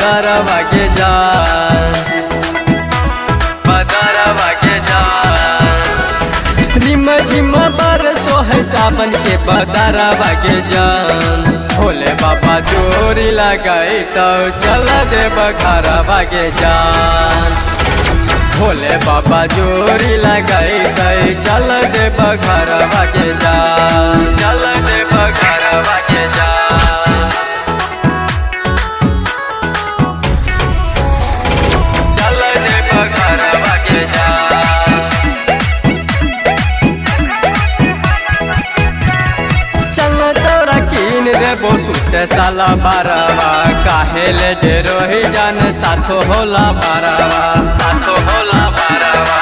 बदरवा के जान, बदरवा के जान। रिम झिम बरसो है सावन के बदरवा के जान। भोले बाबा जोरी लगाई तो चल दे बघरवा के जान। भोले बाबा जोरी लगाई तो चल दे बघरवा के जान, चल दे बघरवा के जान, चल दे बघरवा के जान। चल तोरा कीन देबो सूट साला बारवा, काहे ले डेरो ही जान साथो होला बारवा, साथो होला बारवा।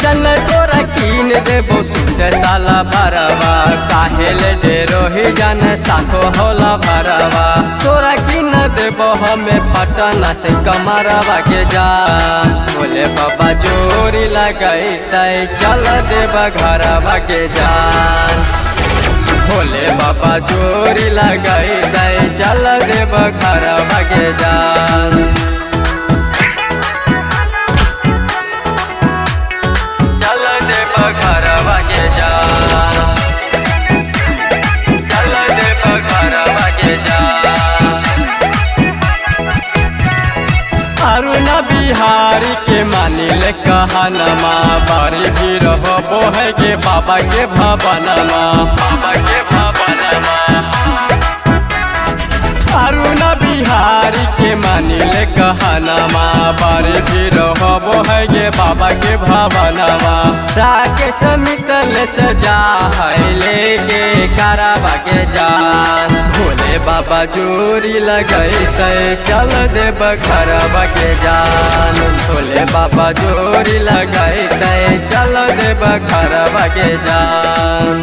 चल तोरा कीन देबो सूट साला बारवा, काहे ले डेरो ही जान साथो होला बारवा। तोरा कीन देबो हमें पटना से कमरवा के जान। भोले बाबा जोरी लगाई तय चल दे बघरवा के जान। भोले बाबा जोरी लगाई तय चल दे बघरवा के जान, चल दे बघरवा के जान, चल दे बघरवा के जान। अरुण बिहारी के मानिल कहनमा, बारी भी रहो है के बाबा के भवनमा, बाबा के भवनमा। अरुण बिहारी के मानिल कहनमा, बारी भी रहो है के बाबा के भवनमा। राकेश मिटल सजा है लेके करवा के जान। भोले बाबा जोरी लगाई तय चल दे बघरवा के जान। भोले बाबा जोरी लगाई तय चल दे बघरवा के जान।